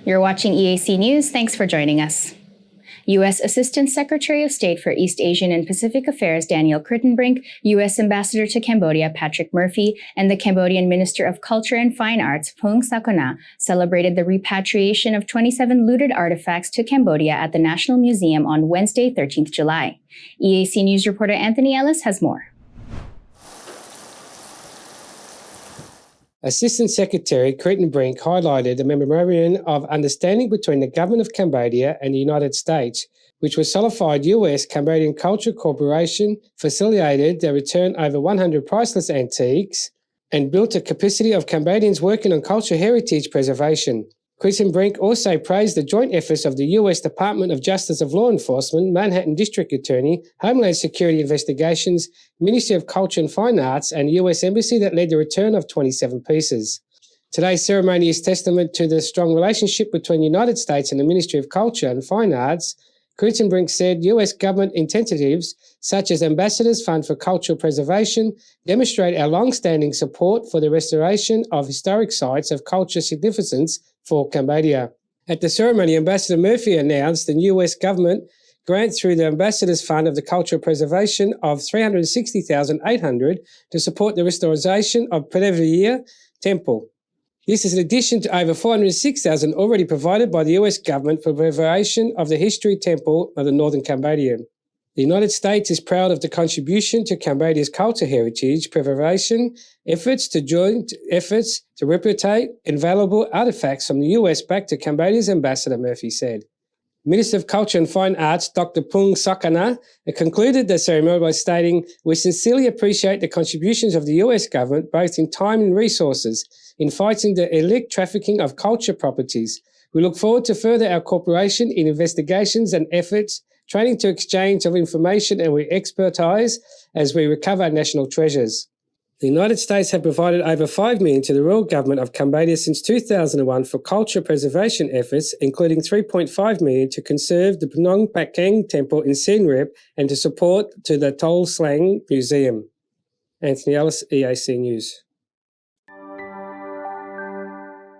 You're watching EAC News. Thanks for joining us. U.S. Assistant Secretary of State for East Asian and Pacific Affairs Daniel Kritenbrink, U.S. Ambassador to Cambodia Patrick Murphy, and the Cambodian Minister of Culture and Fine Arts Phung Sakona celebrated the repatriation of 27 looted artifacts to Cambodia at the National Museum on Wednesday, 13th July. EAC News reporter Anthony Ellis has more. Assistant Secretary Kritenbrink highlighted a memorandum of understanding between the Government of Cambodia and the United States, which personified U.S.-Cambodian Culture Corporation, facilitated the return over 100 priceless antiques, and built a capacity of Cambodians working on cultural heritage preservation. Kritenbrink also praised the joint efforts of the U.S. Department of Justice of Law Enforcement, Manhattan District Attorney, Homeland Security Investigations, Ministry of Culture and Fine Arts, and U.S. Embassy that led the return of 27 pieces. Today's ceremony is testament to the strong relationship between the United States and the Ministry of Culture and Fine Arts. Kritenbrink said U.S. government incentives, such as Ambassador's Fund for Cultural Preservation, demonstrate our long-standing support for the restoration of historic sites of cultural significance for Cambodia. At the ceremony, Ambassador Murphy announced the U.S. government grant through the Ambassador's Fund of the Cultural Preservation of $360,800 to support the restoration of Previa Temple. This is in addition to over $406,000 already provided by the U.S. government for preservation of the History Temple of the Northern Cambodia. The United States is proud of the contribution to Cambodia's cultural heritage preservation efforts to joint efforts to repatriate invaluable artifacts from the U.S. back to Cambodia's Ambassador Murphy said. Minister of Culture and Fine Arts Dr. Phung Sakona concluded the ceremony by stating, "We sincerely appreciate the contributions of the U.S. government, both in time and resources, in fighting the illicit trafficking of culture properties. We look forward to further our cooperation in investigations and efforts, training to exchange of information and expertise as we recover national treasures." The United States have provided over $5 million to the Royal Government of Cambodia since 2001 for cultural preservation efforts, including $3.5 million to conserve the Phnom Penh Temple in Siem Reap and to support to the Tol Slang Museum. Anthony Ellis, EAC News.